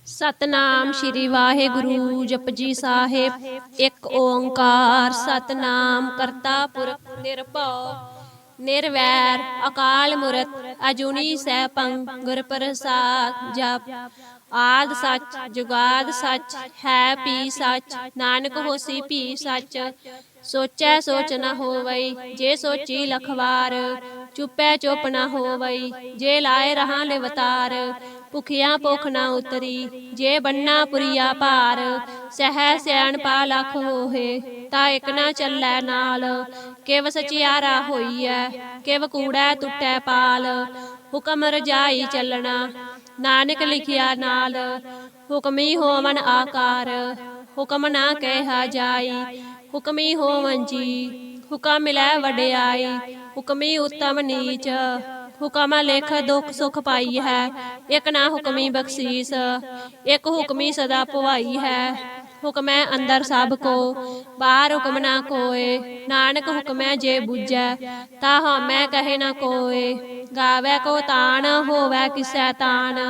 सतनाम श्री वाहेगुरु जपजी साहिब। एक ओंकार सतनाम करता पुरख निर्भव निर्वैर अकाल मूरत अजूनी सैभं गुर प्रसाद। जप आद सच जुगाद सच है पी सच नानक होसी भी सच। सोचै सोच न होवई जे सोची लखवार। चुपै चुप न होवई जे लाए रहा लिवतार। भुखिया भुख न उतरी जे बन्ना पुरिया भार। सह सैन पा लख होहे ता एक न चलै नाल। किव सचियारा होईऐ किव कूड़ै टुटै पाल। हुक्म रजाई चलना नानक लिखिया नाल। हुक्मी होवन आकार हुक्म ना कहा जाई। हुक्मी होवन जी हुक्म मिलै वडियाई। हुक्मी उत्तम नीच हुक्म लिख दुख सुख पाई है। एक ना हुक्मी बख्शीस एक हुक्मी सदा पुआई है। हुक्म है अंदर सब को बाहर हुक्म ना कोय। नानक हुक्म जे बुझै ता हमै कहे ना कोय। गावै को तान होवै किसै तान।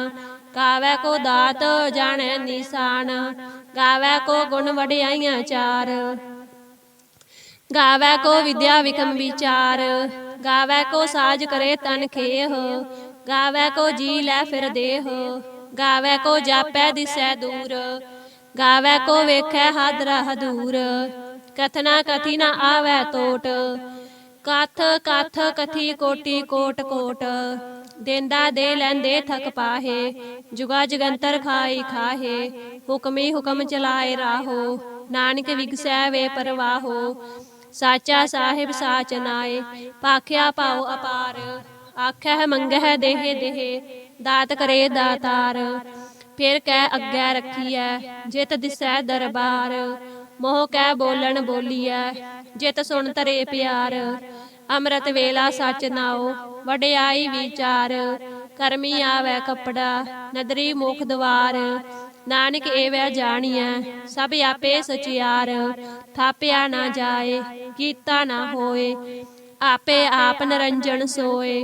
गावै को दात जाने निशान। गावै को गुण वडियाइयां चार। गावै को विद्या विक्रम विचार। गावै को साज करे तन खेह। गावै को जी लै फिर देह। गावै को जापै दिसै दूर। गावै को वेखै हादरा हदूर। कथना कथी न आवै तोट कथ कथ कथी कोटि कोट कोट। देंदा दे लैंदे थक पाहे जुगा जगंतर खाई खाहे। हुक्मी हुक्म चलाए राहो नानक विगसै वे परवाहो। साचा साहिब साच नाए भाख्या पाओ अपार। आखै मंगै देह देह दात करे दातार। फिर कै अग्गै रखिए जित दिसै दरबार। मोह कै बोलन बोलिए जित सुन तरे प्यार। अमृत वेला सच नाओ वडियाई विचार। करमी आवे कपड़ा नदरी मुख द्वार। नानक एवै जानिए सब आपे सचियार। थापिया ना जाए कीता ना होए आपे आप निरंजन सोए।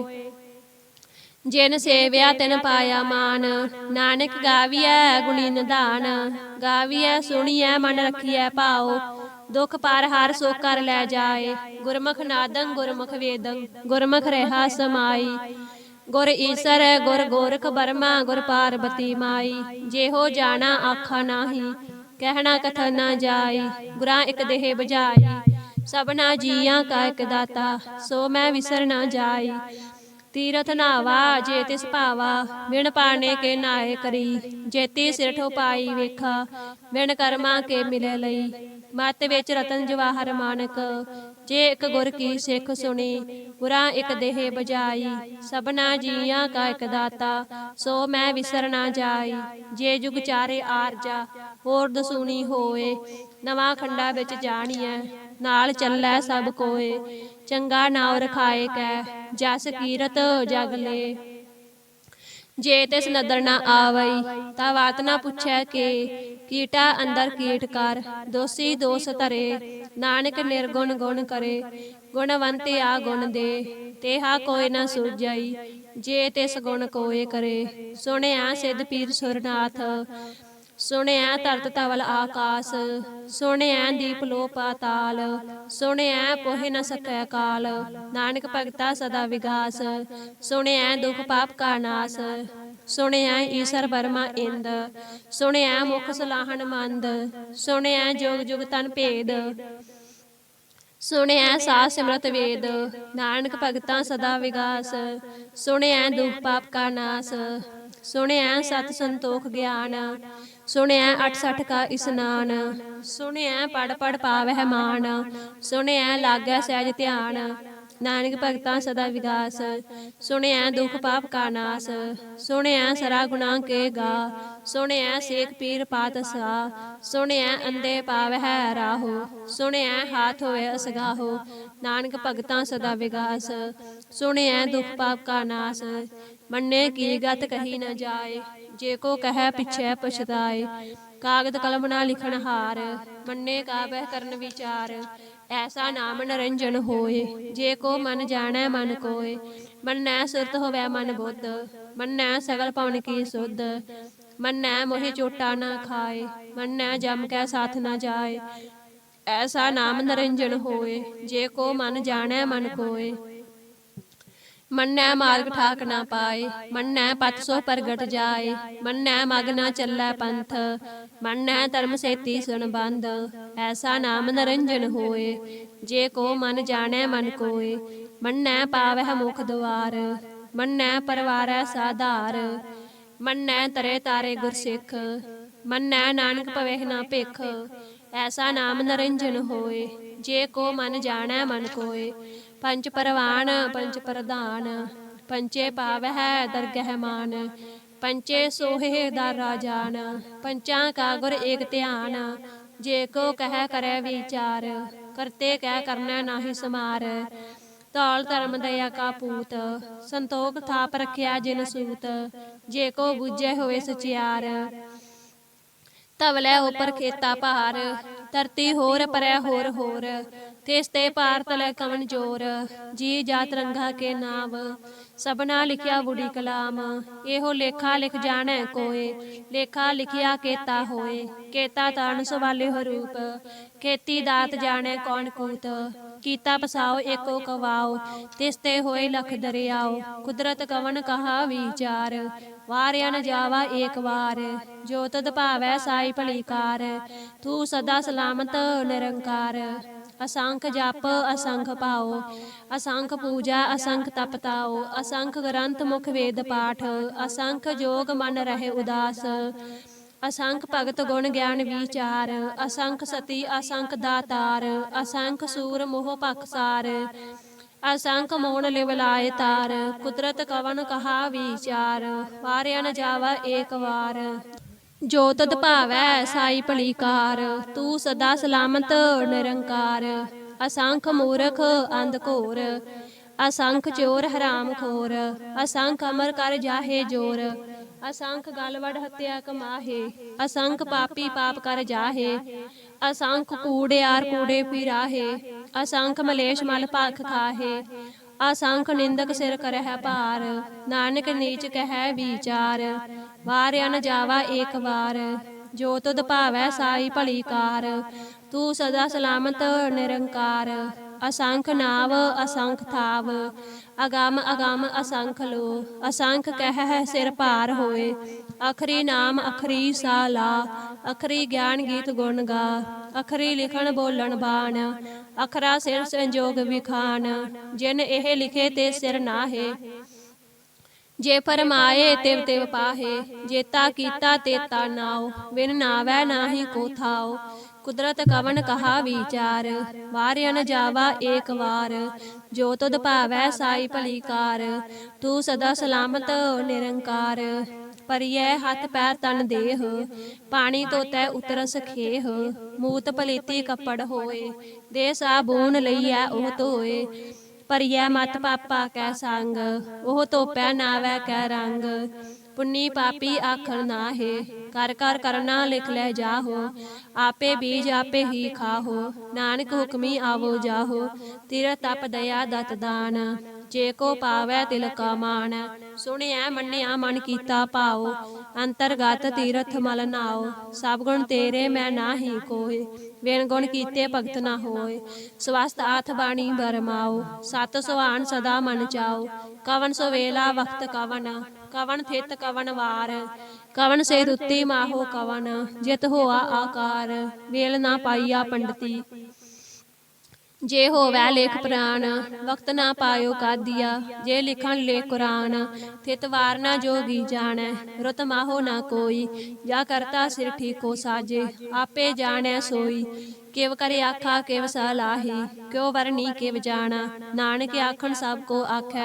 जिन सेव्या तिन पाया मान नानक गाविया गुणी निधान। गाविया सुनिए मन रखिए भाओ दुख पार हार सो कर लै जाए। गुरमुख नादं गुरमुख वेदं गुरमुख रहा समाई। गुर ईसर गुर गोरख बर्मा गुर पार्वती माई। जेहो जाना आखा नाही कहना कथन ना जाई। गुरा एक देह बजाई सबना जियां का एक दाता सो मैं विसर ना जाई। तीरथ नावा जे तिस भावा बिन पाने के नाए करी। जेती सिर ठोपाई वेखा बिन कर्मा के मिले लई। मत विच रतन जवाहर मानक जे एक गुर की सिख सुनी। गुरा एक देह बजाई सबना जियां का एक दाता सो मैं विसर ना जाई। जे जुग चारे आरजा होर दसूनी होए नवा खंडा बिच जानिए नाल चलै सब कोए। चंगा नाव रखाए कै जस कीरत जग ले। जे तिस नदर ना आवई ता बात ना पुछै के। कीटा अंदर कीट कर दोषी दोष धरे। नानक निर्गुण गुण करे गुणवंत आ गुण दे। तेहा कोय न सूझई जे तिस गुण कोय करे। सुनिया सिद्ध पीर सुरनाथ सुनिया तरत तवल आकाश। सुनिया दीप लो पाताल। सुनिया पोहे न सकै काल। नानक भगता सदा विगास सुनिया दुख पाप का नाश। सुनिया ईसर बर्मा इंद सुनिया मुख सलाहन मंद। सुनिया जुग जुग तन भेद सुनिया साह सिमरत वेद। नानक भगता सदा विगास सुनिया दुख पाप का नाश। सुनिया सत संतोख ज्ञान सुनिया 68 का स्नान। सुनिया पढ़ पढ़ पावै मान सुनिया लागै सहज ध्यान। नानक भगता सदा विगास सुनिया दुख पाप का नाश। सुनिया सरा गुना के गा सुनिया सेक पीर पातशाह। सुनिया अंधे पावै राहो सुनिया हाथ होए असगाहो। नानक भगता सदा विगास सुनिया दुख पाप का नाश। मन्ने की गत कही न जाए जे को कह पिछे पछताए। कागद कलम ना लिखन हार मन्ने काबह करन विचार। ऐसा नाम निरंजन होए जे को मन जानै मन कोय। मन्नै सुरत होवै मन बुद्ध मन्नै सगल पवन की सुध। मन्नै मोहि चोटा न खाए, मन्नै जम कै साथ न जाए। ऐसा नाम निरंजन होए, जे को मन जानै मन कोय। मन्नै मार्ग ठाक न पाए, मन्नै पथ सो प्रगट जाए। मन्नै मग न चलै पंथ, मन्नै धर्म सेती सुन बंद। ऐसा नाम निरंजन होए, जे को मन जानै मन कोय। मन्नै पावै मुख द्वार, मन्नै परवारै साधार। मन्नै तरे तारे गुरसिख, मन्नै नानक पवेह न भिख। ऐसा नाम निरंजन होए, जे को मन जानै मन कोय। पंच परवान पंच प्रधान, पंचे पावह दरगह मान। पंचे सोहे दर राजान, पंचा का गुर एक ध्यान। जे को कह करे विचार, करते कह करना नाहि समार। धौल धर्म दया का पूत, संतोख थाप रखिया जिन सूत। जे को बूझे होए सचियार, तवलै उपर खेता भार। धरती होर परै होर होर, तिस ते पार तलै कवन जोर। जी जात रंगा के नाम, सबना लिखिया बुढ़ी कलाम। एहो लेखा लिख जानै कोय, लेखा लिखिया केता होए। केता तान सवाले हो रूप, खेती दात जानै कौन कूत। कीता पसाओ एको कवाओ, तिस ते होए लख दरियाओ। कुदरत कवन कहा विचार, वारिया न जावा एक बार। जो तद भावै साई भली कार, तू सदा सलामत निरंकार। असंख जप असंख पाओ, असंख पूजा असंख तप ताओ। असंख ग्रंथ मुख वेद पाठ, असंख जोग मन रहे उदास। असंख भगत गुण ज्ञान विचार, असंख सती असंख दातार। असंख सूर मोह पखसार, असंख मोन लिव लाए तार। कुदरत कवन कहा विचार, वारिया न जावा एक बार। जो तद भावै साई भली कार, तू सदा सलामत निरंकार। असंख मूरख अंध घोर, असंख चोर हराम खोर। असंख अमर कर जाहे जोर, असंख गल वड हत्या कमाहे। असंख पापी पाप कर जाहे, असंख कूड़ियार कूड़े फिराहे। असंख मलेश मल भख खाहे, असंख निंदक सिर करह भार। नानक नीच कह विचार, वारिया न जावा एक बार। जो तुद भावै साई भली कार, तू सदा सलामत निरंकार। असंख नाव असंख थाव, अगम अगम असंख लो। असंख कह सिर भार होए, अखरी नाम अखरी साला। अखरी ज्ञान गीत गुण गा, अखरी लिखण बोलन बाण। अखरा सिर संजोग विखान, जिन एह लिखे ते सिर नाहे। जे फरमाए तिव तिव पाहे, जेता कीता तेता नाओ। बिन नावै नाहि को थाओ, कुदरत कवन कहा विचार। वारिया न जावा एक बार, जो तुद भावै साई भली कार। तू सदा सलामत निरंकार। परियै हथ पैर तन देह, पानी धोतै उतरस खेह। मूत पलीती कपड़ होए, दे साबून लईयै ओह धोए। परियै मत पापा कै संग, ओह धोपै नावै कै रंग। पुन्नी पापी आखर नाहे, कर कर करना लिख लै जाहो। आपे बीज आपे ही खाहो, नानक हुक्मी आवो जाहो। तीरथ तप दया दत दान, जे को पावै तिल का मान। सुनिया मन्निया मन कीता भाओ, अंतरगत तीरथ मल नाओ। सब गुण तेरे मैं नाहि कोय, बिन गुण कीते भगत न होय। स्वस्थ आथ बाणी बरमाओ, सत सुहान सदा मन चाओ। कवन सवेला वक्त कवन, कवन थित कवन वार। कवन से रुत्ती माहो कवन, जित होआ आकार। वेल ना पाईया पंडती, जे होवै लेख पुराण। वक्त ना पायो कादिया, जे लिखण ले कुरान। थित वार ना जोगी जानै, रुत माहो ना कोई। जा करता सिर ठीको साजे, आपे जानै सोई। किव करे आखा किव सलाही, क्यों वरनी किव जाना। नानक आखन सब को आखै,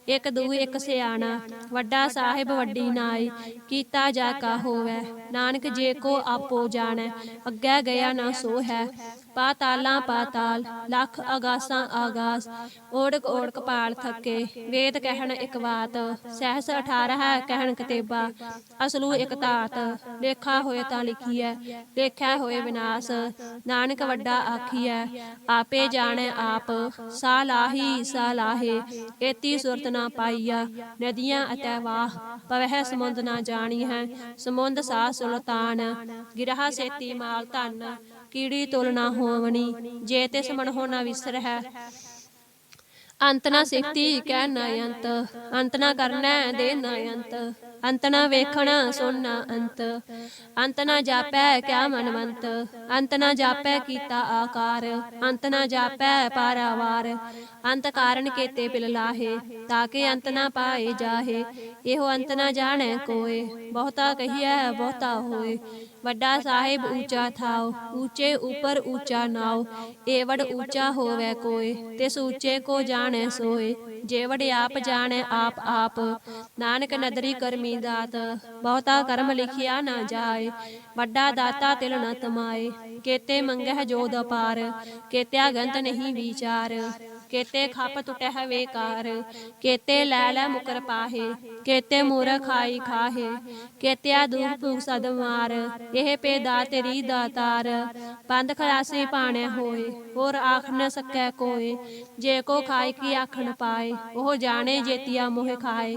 एक दू एक सियाना। वड्डा साहिब वड्डी नाई, कीता जा का होवै। नानक जे को आपो जानै, अग्गै गया ना सो है। पातालां पाताल, लख आगासां आगास। ओढ़क ओढ़क पाल थके, वेद कहन इक बात। सहस 18 कहन कतेबा, असलू इक तात। लेखा होए तां लिखियै, लेखै होए विनाश। नानक ਨਾਨਕ ਵੱਡਾ ਆਖੀਐ ਆਪੇ ਜਾਣੈ ਆਪ, ਸਾ ਲਾਹੀ ਸਾ ਲਾਹੇ ਏਤੀ ਸੁਰਤ ਨਾ ਪਾਈਆ। ਨਦੀਆਂ ਅਤੈ ਵਾਹ ਪਵਹਿ ਸਮੁੰਦ ਨਾ ਜਾਣੀ ਹੈ, ਸਮੁੰਦ ਸਾ ਸੁਲਤਾਨ। ਗਿਰਹਾ ਸੇਤੀ ਮਾਲ ਧਨ, ਕੀੜੀ ਤੁਲ ਨਾ ਹੋਵਣੀ, ਜੇ ਤਿਸ ਮਨਹੁ ਨਾ ਵਿਸਰਹਿ। ਅੰਤ ਨਾ ਸਿਫਤੀ ਕਹਿ ਨਾ ਅੰਤ, ਅੰਤ ਨਾ ਕਰਨੈ ਦੇ ਨਾ ਅੰਤ। ਅੰਤ ਨਾ ਵੇਖਣ ਸੁਣ ਨਾ ਅੰਤ, ਅੰਤ ਨਾ ਜਾਪੈ ਕਿਆ ਮਨਵੰਤ। ਅੰਤ ਨਾ ਜਾਪੈ ਕੀਤਾ ਆਕਾਰ, ਅੰਤ ਨਾ ਜਾਪੈ ਪਾਰਾਵਾਰ। ਅੰਤ ਕਾਰਨ ਕੇਤੇ ਪਿਲ ਲਾਹੇ, ਤਾਕੇ ਅੰਤ ਨਾ ਪਾਏ ਜਾਹੇ। ਇਹੋ ਅੰਤ ਨਾ ਜਾਣੈ ਕੋਇ, ਬਹੁਤਾ ਕਹੀਐ ਬਹੁਤਾ ਹੋਏ। ਵੱਡਾ ਸਾਹਿਬ ਊਚਾ ਥਾਉ, ਊਚੇ ਉਪਰ ਊਚਾ ਨਾਉ। ਏਵੜ ਊਚਾ ਹੋਵੈ ਕੋਇ, ਤਿਸ ਊਚੇ ਕੋ ਜਾਣੈ ਸੋਇ। ਜੇਵੜ ਆਪ ਜਾਣੈ ਆਪ ਆਪ, ਨਾਨਕ ਨਦਰੀ ਕਰਮੀ ਦਾਤ। ਬਹੁਤਾ ਕਰਮ ਲਿਖਿਆ ਨਾ ਜਾਏ, ਵੱਡਾ ਦਾਤਾ ਤਿਲ ਨ ਤਮਾਏ। ਕੇਤੇ ਮੰਗਹਿ ਜੋਦ ਅਪਾਰ, ਕੇਤਿਆ ਗੰਤ ਨਹੀਂ ਵਿਚਾਰ। ਕੇਤੇ ਖਪ ਟੁਟਹਿ ਵੇਕਾਰ, ਕੇਤੇ ਲੈ ਲੈ ਮੁਕਰ ਪਾਹੇ। ਕੇਤੇ ਮੂਰਖ ਖਾਈ ਖਾਹੇ, ਕੇਤਿਆ ਦੁਖ ਭੁਖ ਸਦ ਮਾਰ। ਇਹ ਪੇ ਦਾਤਰੀ ਦਾਤਾਰ, ਪੰਧ ਖਲਾਸੀ ਭਾਣੈ ਹੋਏ। ਹੋਰ ਆਖ ਨ ਸਕੈ ਕੋਇ, ਜੇ ਕੋ ਖਾਇ ਕੀ ਆਖਣ ਪਾਏ। ਉਹ ਜਾਣੇ ਜੇਤੀਆ ਮੋਹਿ ਖਾਏ,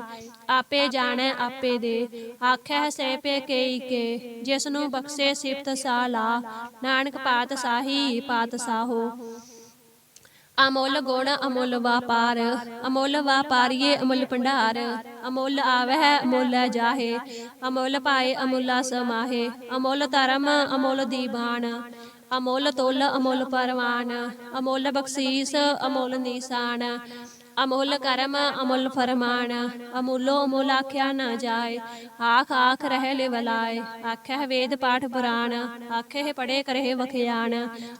ਆਪੇ ਜਾਣੈ ਆਪੇ ਦੇ। ਆਖੈ ਸੇ ਪੇ ਕੇਈ ਕੇ, ਜਿਸ ਨੂੰ ਬਖਸ਼ੇ ਸਿਫਤ ਸਾ ਲਾ। ਨਾਨਕ ਪਾਤ ਸਾਹੀ ਪਾਤ ਸਾਹੋ। ਅਮੁੱਲ ਗੁਣ ਅਮੁੱਲ ਵਾਪਾਰ, ਅਮੁੱਲ ਵਾਪਾਰੀਏ ਅਮੁੱਲ ਭੰਡਾਰ। ਅਮੁੱਲ ਆਵਹਿ ਅਮੁੱਲ ਜਾਹੇ, ਅਮੁੱਲ ਪਾਏ ਅਮੁੱਲਾ ਸਮਾਹੇ। ਅਮੁੱਲ ਧਰਮ ਅਮੁੱਲ ਦੀਵਾਨ, ਅਮੁੱਲ ਤੁਲ ਅਮੁੱਲ ਪਰਵਾਨ। ਅਮੁੱਲ ਬਖਸ਼ੀਸ ਅਮੁੱਲ ਨੀਸਾਨ, ਅਮੁੱਲ ਕਰਮ ਅਮੁੱਲ ਫਰਮਾਨ। ਅਮੁੱਲੋ ਅਮੁੱਲ ਆਖਿਆ ਨਾ ਜਾਏ, ਆਖ ਆਖ ਰਹਿ ਲਿਵ ਲਾਏ। ਆਖਹਿ ਵੇਦ ਪਾਠ ਪੁਰਾਣ, ਆਖਹਿ ਪੜੇ ਕਰਹਿ ਵਖਿਆਨ।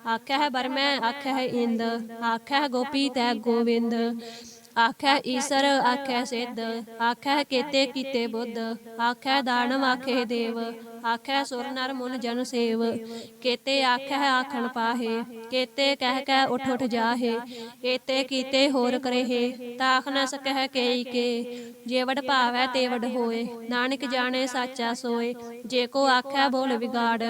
ਆਖਹਿ ਬਰਮੈ ਆਖਹਿ ਇੰਦ, ਆਖਹਿ ਗੋਪੀ ਤੈ ਗੋਵਿੰਦ। ਆਖਹਿ ਈਸਰ ਆਖਹਿ ਸਿੱਧ, ਆਖਹਿ ਕੇਤੇ ਕੀਤੇ ਬੁੱਧ। ਆਖਹਿ ਦਾਨਵ ਆਖਹਿ ਦੇਵ, ਆਖਹਿ ਸੁਰ ਨਰ ਮੁਨ ਜਨ ਸੇਵ। ਕੇਤੇ ਆਖਹਿ ਆਖਣ ਪਾਹੇ, ਕੇਤੇ ਕਹਿ ਕਹਿ ਉਠ ਉਠ ਜਾਹੇ। ਏਤੇ ਕੀਤੇ ਹੋਰ ਕਰਹਿ, ਤਾਖ ਨ ਸਕਹਿ ਕੇਈ ਕੇ। ਜੇਵੜ ਭਾਵੈ ਤੇਵੜ ਹੋਏ, ਨਾਨਕ ਜਾਣੈ ਸਾਚਾ ਸੋਏ। ਜੇ ਕੋ ਆਖੈ ਬੋਲ ਵਿਗਾੜ,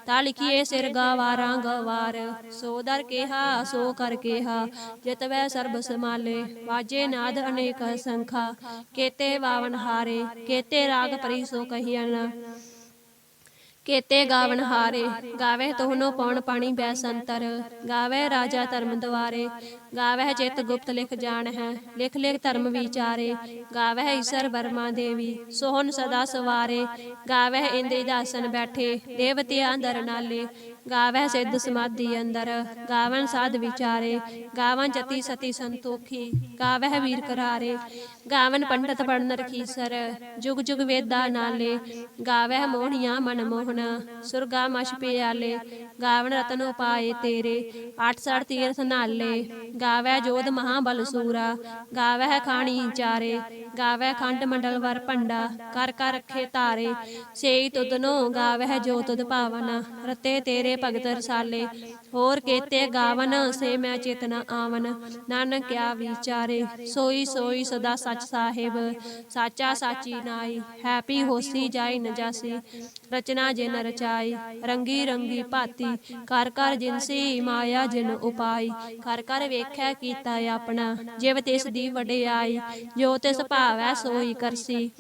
ਤਾ ਲਿਖੀਏ ਸਿਰ ਗਾਵਾਰਾਂ ਗਵਾਰ। ਸੋ ਦਰ ਕੇਹਾ ਸੋ ਕਰ ਕੇਹਾ, ਜਿਤਵੈ ਸਰਬ ਸਮਾਲੇ। ਵਾਜੇ ਨਾਦ ਅਨੇਕ ਸੰਖਾ, ਕੇਤੇ ਵਾਵਨ ਹਾਰੇ। ਕੇਤੇ ਰਾਗ ਪਰੀ ਸੋ ਕਹੀਅਨ, ਕੇਤੇ ਗਾਵਨ ਹਾਰੇ। ਗਾਵਹਿ ਤੋਹਨੋ ਪਉਣ ਪਾਣੀ ਬੈ ਸੰਤਰ, ਗਾਵਹਿ ਰਾਜਾ ਧਰਮ ਦੁਆਰੇ। ਗਾਵਹਿ ਚਿਤ ਗੁਪਤ ਲਿਖ ਜਾਣਹਿ, ਲਿਖ ਲਿਖ ਧਰਮ ਵਿਚਾਰੇ। ਗਾਵਹਿ ਈਸਰ ਬਰਮਾ ਦੇਵੀ, ਸੋਹਨ ਸਦਾ ਸਵਾਰੇ। ਗਾਵਹਿ ਇੰਦਰੀ ਦਾਸਨ ਬੈਠੇ, ਦੇਵਤਿਆਂ ਅੰਦਰ ਨਾਲੇ। ਗਾਵਹਿ ਸਿੱਧ ਸਮਾਧੀ ਅੰਦਰ, ਗਾਵਨ ਸਾਧ ਵਿਚਾਰੇ। ਗਾਵਨ ਜਤੀ ਸਤੀ ਸੰਤੋਖੀ, ਗਾਵਹਿ ਵੀਰ ਕਰਾਰੇ। ਗਾਵਨ ਪੰਡਤ ਪੜਨ ਰਖੀਸਰ, ਜੁਗ ਜੁਗ ਵੇਦਾ ਨਾਲੇ। ਗਾਵਹਿ ਮੋਹਣੀਆਂ ਮਨ ਮੋਹਨ, ਸੁਰਗਾ ਮਛ ਪਿਆਲੇ। ਗਾਵਨ ਰਤਨ ਉਪਾਏ ਤੇਰੇ, 68 ਤੀਰਥ ਨਾਲੇ। ਗਾਵਹਿ ਜੋਧ ਮਹਾਬਲ ਸੂਰਾ, ਗਾਵਹਿ ਖਾਣੀ ਚਾਰੇ। ਗਾਵਹਿ ਖੰਡ ਮੰਡਲ ਵਰ ਭੰਡਾ, ਕਰ ਕਰ ਰਖੇ ਧਾਰੇ। ਸੇਈ ਤੁਧਨੋ ਗਾਵਹਿ ਜੋ ਤੁਧ ਭਾਵਨ, ਰਤੇ ਤੇਰੇ ਭਗਤ ਰਸਾਲੇ। ਹੋਰ ਕੇਤੇ ਗਾਵਨ ਸੇ ਮੈਂ ਚਿਤ ਨ ਆਵਨ, ਨਾਨਕ ਕਿਆ ਵਿਚਾਰੇ। ਸੋਈ ਸੋਈ ਸਦਾ ਸਚ ਸਾਹਿਬ, ਸਾਚਾ ਸਾਚੀ ਨਾਈ। ਹੈਪੀ ਹੋਸੀ ਜਾਈ ਨ ਜਾਸੀ, ਰਚਨਾ ਜਿਨ ਰਚਾਈ। ਰੰਗੀ ਰੰਗੀ ਭਾਤੀ, ਕਰ ਕਰ ਜਿਨਸੀ ਮਾਇਆ ਜਿਨ ਉਪਾਈ। ਕਰ ਕਰ ਵੇਖੈ ਕੀਤਾ ਆਪਣਾ, ਜਿਵ ਤਿਸ ਦੀ ਵਡਿਆਈ। ਜੋ ਤਿਸ ਭਾਵੈ ਸੋਈ ਕਰਸੀ,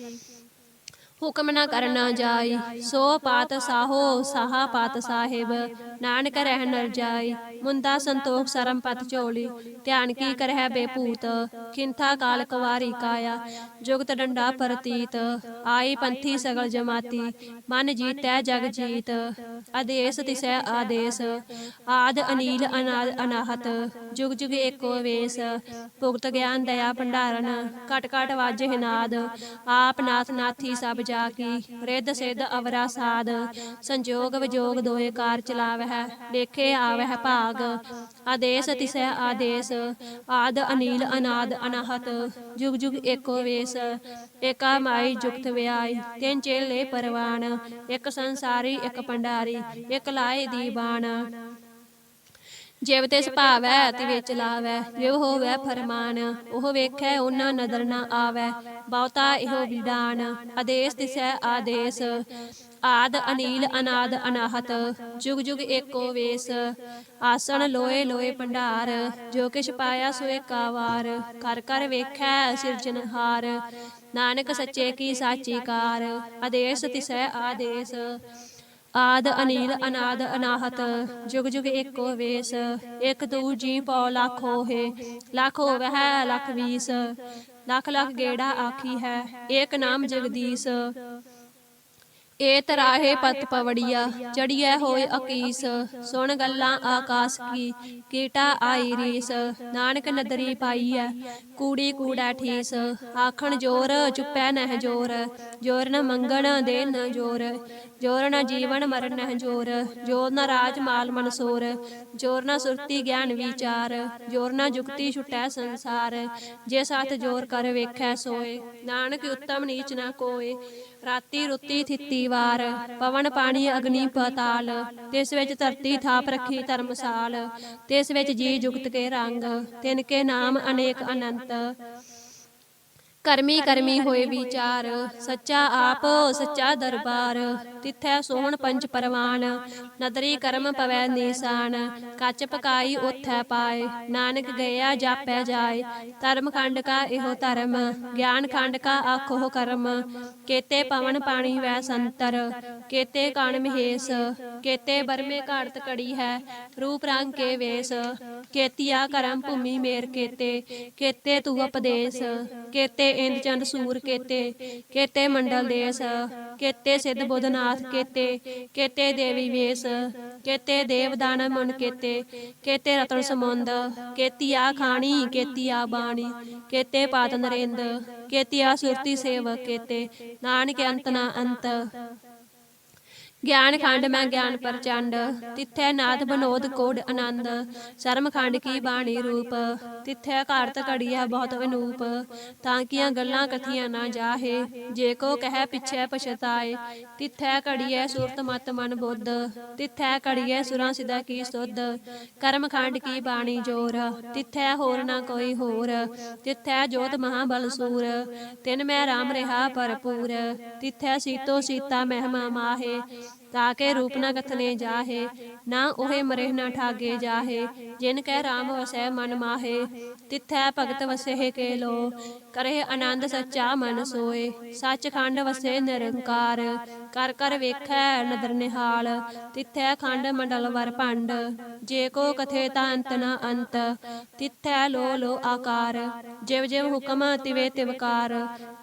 ਹੁਕਮ ਨ ਕਰਨਾ ਜਾਈ। ਸੋ ਪਾਤ ਸਾਹੋ ਸਾਹਾ ਪਾਤ ਸਾਹਿਬ, ਨਾਨਕ ਰਹਿ ਨ ਜਾਈ। ਮੁੰਦਾ ਸੰਤੋਖ ਸਰਮ ਪਤ ਝੋਲੀ, ਧਿਆਨ ਕੀ ਕਰਹਿ ਬੇਭੂਤ। ਖਿੰਥਾ ਕਾਲ ਕਵਾਰੀ ਕਾਇਆ, ਜੁਗਤ ਡੰਡਾ ਪ੍ਰਤੀਤ। ਆਈ ਪੰਥੀ ਸਗਲ ਜਮਾਤੀ, ਮਨ ਜੀਤੈ ਜਗ ਜੀਤ। ਆਦੇਸ ਤਿਸੈ ਆਦੇਸ, ਆਦ ਅਨੀਲ ਅਨਾਦ ਅਨਾਹਤ। ਜੁਗ ਜੁਗ ਏਕੋ ਵੇਸ, ਭੁਗਤ ਗਿਆਨ ਦਇਆ ਭੰਡਾਰਨ। ਘਟ ਘਟ ਵਾਜਹਿ ਨਾਦ, ਆਪ ਨਾਥ ਨਾਥੀ ਸਭ ਜਾ ਕੀ। ਰਿੱਧ ਸਿੱਧ ਅਵਰਾ ਸਾਧ, ਸੰਜੋਗ ਵਿਜੋਗ ਦੋਏ ਕਾਰ ਚਲਾਵਹਿ। ਲੇਖੇ ਆਵਹਿ ਭਾਗ, ਆਦੇਸ ਤਿਸੈ ਆਦੇਸ। ਆਦ ਅਨੀਲ ਅਨਾਦ ਅਨਾਹਤ, ਜੁਗ ਜੁਗ ਏਕੋ ਵੇਸ। ਏਕਾ ਮਾਈ ਜੁਗਤ ਵਿਆਈ, ਤਿੰਨ ਚੇਲੇ ਪਰਵਾਨ। ਇੱਕ ਸੰਸਾਰੀ ਇੱਕ ਭੰਡਾਰੀ, ਇੱਕ ਲਾਏ ਦੀਵਾਨ। ਜਿਵ ਤਿਸ ਭਾਵੈ ਤਿਵੇਂ ਚਲਾਵੈ, ਜਿਵ ਹੋਵੈ ਫਰਮਾਨ। ਉਹ ਵੇਖੈ ਓਨਾ ਨਦਰ ਨ ਆਵੈ, ਬਹੁਤਾ ਇਹੋ ਵਿਡਾਨ। ਆਦੇਸ ਦਿਸੈ ਆਦੇਸ, ਆਦ ਅਨੀਲ ਅਨਾਦ ਅਨਾਹਤ, ਜੁਗ ਜੁਗ ਏਕੋ ਵੇਸ। ਆਸਣ ਲੋਏ ਲੋਏ ਭੰਡਾਰ, ਜੋ ਕਿਛ ਪਾਇਆ ਸੋ ਏਕਾ ਵਾਰ। ਕਰ ਕਰ ਵੇਖੈ ਸਿਰਜਨਹਾਰ, ਨਾਨਕ ਸੱਚੇ ਕੀ ਸਾਚੀ ਕਾਰ। ਆਦੇਸ ਤਿਸੈ ਆਦੇਸ, ਆਦ ਅਨੀਲ ਅਨਾਦ ਅਨਾਹਤ, ਜੁਗ ਜੁਗ ਏਕੋ ਵੇਸ। ਇਕ ਦੂ ਜੀ ਪਉ ਲੱਖ ਹੋਏ, ਲੱਖ ਹੋਵੈ ਲੱਖ ਵੀਸ। ਲੱਖ ਲੱਖ ਗੇੜਾ ਆਖੀ ਹੈ, ਏਕ ਨਾਮ ਜਗਦੀਸ਼। ਏ ਤਰਾਹੇ ਪਤ ਪਵੜੀਆ, ਚੜੀਐ ਹੋਏ ਅਕੀਸ। ਸੁਣ ਗੱਲਾਂ ਆਕਾਸ ਕੀ, ਕੀਟਾ ਆਈ ਰੀਸ। ਨਾਨਕ ਨਦਰੀ ਪਾਈਐ, ਕੂੜੀ ਕੂੜੈ ਠੀਸ। ਆਖਣ ਜੋਰ ਚੁੱਪੈ ਨਹਿ ਜੋਰ, ਜੋਰ ਨ ਮੰਗਣ ਦੇ ਨ ਜੋਰ। ਜੋਰ ਨ ਜੀਵਨ ਮਰਨ ਨਹਿ ਜੋਰ, ਜੋਰ ਨ ਰਾਜ ਮਾਲ ਮਨਸੋਰ। ਜੋਰ ਨ ਸੁਰਤੀ ਗਿਆਨ ਵਿਚਾਰ, ਜੋਰ ਨ ਜੁਗਤੀ ਛੁਟੈ ਸੰਸਾਰ। ਜੇ ਸਤ ਜੋਰ ਕਰ ਵੇਖੈ ਸੋਏ, ਨਾਨਕ ਉੱਤਮ ਨੀਚ ਨ ਕੋਏ। ਰਾਤੀ ਰੁੱਤੀ ਥਿੱਤੀ ਵਾਰ, ਪਵਨ ਪਾਣੀ ਅਗਨੀ ਪਤਾਲ। ਤਿਸ ਵਿੱਚ ਧਰਤੀ ਥਾਪ ਰੱਖੀ ਧਰਮਸਾਲ, ਤਿਸ ਵਿੱਚ ਜੀ ਜੁਗਤ ਕੇ ਰੰਗ। ਤਿਨ ਕੇ ਨਾਮ ਅਨੇਕ ਅਨੰਤ, ਕਰਮੀ ਕਰਮੀ ਹੋਏ ਵਿਚਾਰ। ਸੱਚਾ ਆਪ ਸੱਚਾ ਦਰਬਾਰ, ਤਿਥੈ ਸੋਹਣ ਪੰਚ ਪਰਵਾਨ। ਨਦਰੀ ਕਰਮ ਪਵੈ ਨੀਸਾਨ, ਕੱਚ ਪਕਾਈ ਓਥੈ ਪਾਏ। ਨਾਨਕ ਗਇਆ ਜਾਪੈ ਜਾਏ, ਧਰਮ ਖੰਡ ਕਾ ਇਹੋ ਧਰਮ। ਗਿਆਨ ਖੰਡ ਕਾ ਆਖੋ ਕਰਮ, ਕੇਤੇ ਪਵਨ ਪਾਣੀ ਵੈ ਸੰਤਰ। ਕੇਤੇ ਕਣ ਮਹੇਸ਼, ਕੇਤੇ ਬਰਮੇ ਘਾੜਤ ਕੜੀ ਹੈ। ਰੂਪ ਰੰਗ ਕੇ ਵੇਸ, ਕੇਤੀਆ ਕਰਮ ਭੂਮੀ ਮੇਰ ਕੇਤੇ। ਕੇਤੇ ਤੂ ਉਪਦੇਸ, ਕੇਤੇ ਇੰਦ ਚੰਦ ਸੂਰ ਕੇਤੇ। ਕੇਤੇ ਮੰਡਲ ਦੇਸ, ਕੇਤੇ ਸਿੱਧ ਬੁੱਧ ਨਾਥ ਕੇਤੇ। ਕੇਤੇ ਦੇਵੀ ਵੇਸ, ਕੇਤੇ ਦੇਵ ਦਾਨਵ ਮੁਨ ਕੇਤੇ। ਕੇਤੇ ਰਤਨ ਸਮੁੰਦ, ਕੇਤੀਆ ਖਾਣੀ ਕੇਤੀਆ ਬਾਣੀ। ਕੇਤੇ ਪਾਤ ਨਰੇਂਦ, ਕੇਤੀਆ ਸੁਰਤੀ ਸੇਵਕ ਕੇਤੇ। ਨਾਨਕ ਅੰਤ ਨਾ ਅੰਤ, ਗਿਆਨ ਖੰਡ ਮੈਂ ਗਿਆਨ ਪ੍ਰਚੰਡ। ਤਿਥੈ ਨਾਥ ਬਨੋਦ ਕੋਡ ਆਨੰਦ, ਸਰਮ ਖੰਡ ਕੀ ਬਾਣੀ ਰੂਪ। ਤਿਥੈ ਘਾੜਤ ਘੜੀਐ ਬਹੁਤ ਅਨੂਪ, ਤਾਂ ਕੀਆਂ ਗੱਲਾਂ ਕਥੀਆਂ ਨਾ ਜਾਹੇ। ਜੇ ਕੋ ਕਹਿ ਪਿਛੈ ਪਛਤਾਏ, ਤਿਥੈ ਘੜੀਐ ਸੁਰਤ ਮਤ ਮਨ ਬੁੱਧ। ਤਿਥੈ ਘੜੀਐ ਸੁਰਾਂ ਸਿਧਾ ਕੀ ਸੁਧ, ਕਰਮ ਖੰਡ ਕੀ ਬਾਣੀ ਜੋਰ। ਤਿਥੈ ਹੋਰ ਨਾ ਕੋਈ ਹੋਰ, ਤਿਥੈ ਜੋਤ ਮਹਾਬਲ ਸੂਰ। ਤਿਨ ਮੈਂ ਰਾਮ ਰਿਹਾ ਭਰਪੂਰ, ਤਿਥੈ ਸੀਤੋ ਸੀਤਾ ਮਹਿਮਾ ਮਾਹੇ। ਤਾਕੇ ਰੂਪ ਨ ਕਥਨੇ ਜਾਹੇ, ਨਾ ਉਹੇ ਮਰੇ ਨ ਠਾਗੇ ਜਾਹੇ। ਜਿਨ ਕੈ ਰਾਮ ਵਸੈ ਮਨ ਮਾਹੇ, ਤਿਥੈ ਭਗਤ ਵਸੇ ਕੇ ਲੋ। ਕਰੇ ਆਨੰਦ ਸੱਚਾ ਮਨ ਸੋਏ, ਸੱਚ ਖੰਡ ਵਸੇ ਨਿਰੰਕਾਰ। ਕਰ ਕਰ ਵੇਖੈ ਨਦਰ ਨਿਹਾਲ, ਤਿਥੈ ਖੰਡ ਮੰਡਲ ਵਰ ਭੰਡ। ਜੇ ਕੋ ਕਥੇ ਤਾਂ ਅੰਤ ਨ ਅੰਤ, ਤਿਥੈ ਲੋ ਲੋ ਆਕਾਰ। ਜਿਵ ਜਿਵ ਹੁਕਮ ਤਿਵੇ ਤਿਵ ਕਾਰ,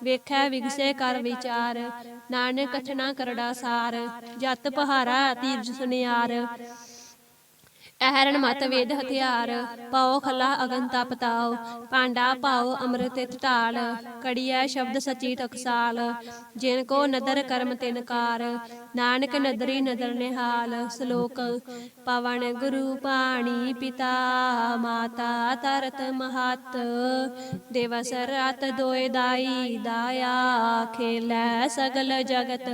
ਵੇਖੈ ਵਿਗਸੇ ਕਰ ਵਿਚਾਰ। ਨਾਨਕ ਕਥਨਾ ਕਰੜਾ ਸਾਰ, ਜਤ ਪਹਾਰਾ ਤੀਰਜ ਸੁਨਿਆਰ। ਅਹਰਣ ਮਤ ਵੇਦ ਹਥਿਆਰ, ਪਾਓ ਖਲਾ ਅਗਨ ਤਪ ਤਾਓ। ਭਾਂਡਾ ਪਾਓ ਅੰਮ੍ਰਿਤ ਤਿਤ ਢਾਲ, ਕੜੀਐ ਸ਼ਬਦ ਸਚੀ ਟਕਸਾਲ। ਜਿਨ ਕੋ ਨਦਰ ਕਰਮ ਤਿਨ ਕਾਰ, ਨਾਨਕ ਨਦਰੀ ਨਦਰ ਨਿਹਾਲ। ਸ਼ਲੋਕ ਪਵਨ ਗੁਰੂ ਪਾਣੀ ਪਿਤਾ, ਮਾਤਾ ਧਰਤ ਮਹੱਤ। ਦਿਵਸ ਰਾਤ ਦੋਇ ਦਾਈ ਦਾਇਆ, ਖੇਲੈ ਸਗਲ ਜਗਤ।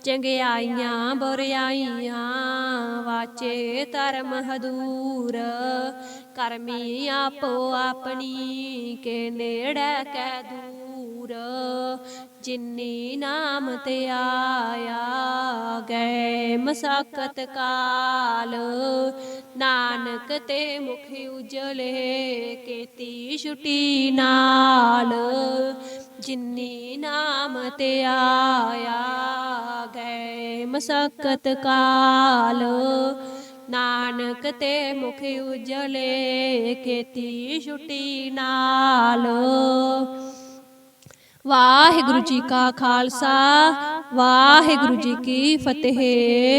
ਚੰਗਿਆਈਆਂ ਬੁਰਿਆਈਆਂ, ਵਾਚੇ ਧਰਮ ਹਦੂਰ। ਕਰਮੀ ਆਪੋ ਆਪਣੀ, ਕੇ ਨੇੜੈ ਕੈ ਦੂਰ। ਜਿਨੀ ਨਾਮ ਤੇ ਆਇਆ, ਗਏ ਮਸਕਤ ਕਾਲ। ਨਾਨਕ ਤੇ ਮੁਖ ਉਜਲੇ, ਕੀਤੀ ਛੁਟੀ ਨਾਲ। ਜਿਨੀ ਨਾਮ ਤੇ ਆਇਆ, ਗਏ ਮਸਕਤ ਕਾਲ। ਨਾਨਕ ਤੇ ਮੁਖ ਉਜਲੇ, ਕੀਤੀ ਛੁਟੀ ਨਾਲ। ਵਾਹਿਗੁਰੂ ਜੀ ਕਾ ਖਾਲਸਾ, ਵਾਹਿਗੁਰੂ ਜੀ ਕੀ ਫਤਿਹ।